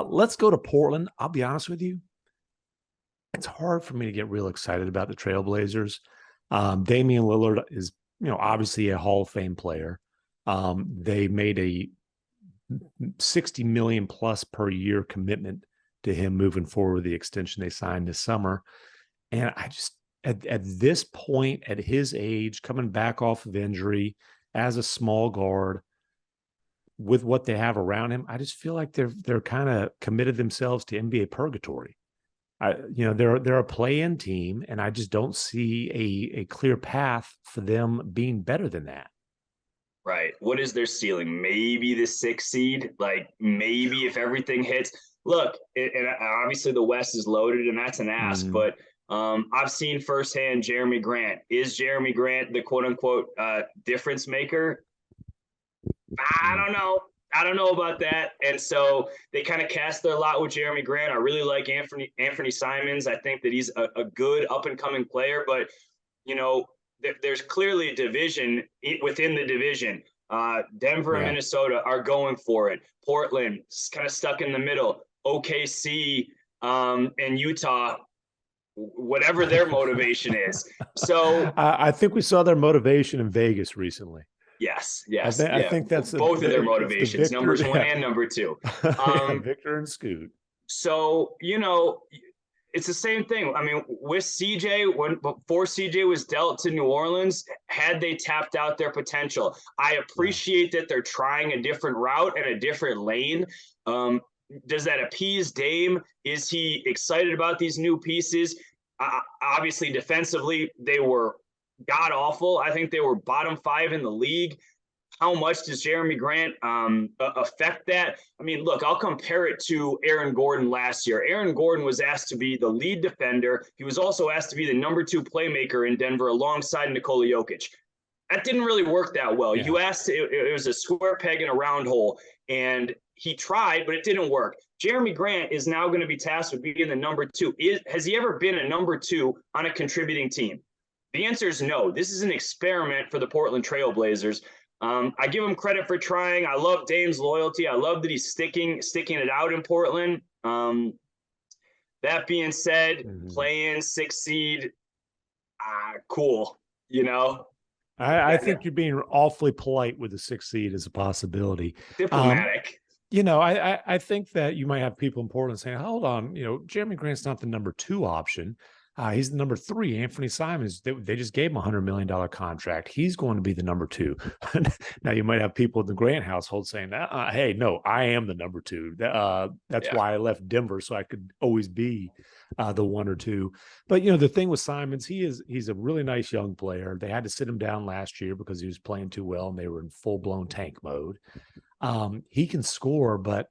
Let's go to Portland. I'll be honest with you. It's hard for me to get real excited about the Trailblazers. Damian Lillard is, obviously a Hall of Fame player. They made a 60 million plus per year commitment to him moving forward with the extension they signed this summer. And I just, at this point, at his age, coming back off of injury as a small guard, with what they have around him, I just feel like they're kind of committed themselves to NBA purgatory. They're a play-in team, and I just don't see a clear path for them being better than that. Right. What is their ceiling? Maybe the 6th seed. Like maybe if everything hits. Look, and obviously the West is loaded, and that's an ask. But I've seen firsthand Jeremy Grant. Is Jeremy Grant the quote-unquote difference maker? I don't know. I don't know about that. And so they kind of cast their lot with Jeremy Grant. I really like Anthony Simons. I think that he's a good up-and-coming player. But, there's clearly a division within the division. Denver and Minnesota are going for it. Portland is kind of stuck in the middle. OKC and Utah, whatever their motivation is. So I think we saw their motivation in Vegas recently. Yes. I think that's both of their motivations, numbers 1 and number 2. Victor and Scoot. So, it's the same thing. I mean, with CJ, before CJ was dealt to New Orleans, had they tapped out their potential? I appreciate that they're trying a different route and a different lane. Does that appease Dame? Is he excited about these new pieces? Obviously, defensively, they were god awful. I think they were bottom 5 in the league. How much does Jeremy Grant affect that? I mean, look, I'll compare it to Aaron Gordon last year. Aaron Gordon was asked to be the lead defender. He was also asked to be the number 2 playmaker in Denver alongside Nikola Jokic. That didn't really work that well. Yeah. You asked, it was a square peg in a round hole, and he tried, but it didn't work. Jeremy Grant is now going to be tasked with being the number 2. Has he ever been a number 2 on a contributing team? The answer is no. This is an experiment for the Portland Trailblazers. I give him credit for trying. I love Dame's loyalty. I love that he's sticking it out in Portland. That being said, play-in 6th seed, cool. I think you're being awfully polite with the 6th seed as a possibility. Diplomatic. I think that you might have people in Portland saying, hold on, Jeremy Grant's not the number 2 option. He's the number 3. Anthony Simons, they just gave him a $100 million contract. He's going to be the number 2. Now, you might have people in the Grant household saying, hey, no, I am the number 2. That's why I left Denver, so I could always be the 1 or 2. But, the thing with Simons, he's a really nice young player. They had to sit him down last year because he was playing too well, and they were in full-blown tank mode. He can score, but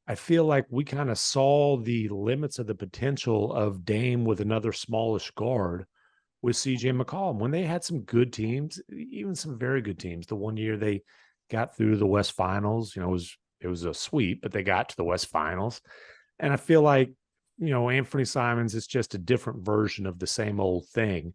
I feel like we kind of saw the limits of the potential of Dame with another smallish guard with CJ McCollum. When they had some good teams, even some very good teams, the one year they got through the West Finals, it was a sweep, but they got to the West Finals. And I feel like, Anthony Simons is just a different version of the same old thing.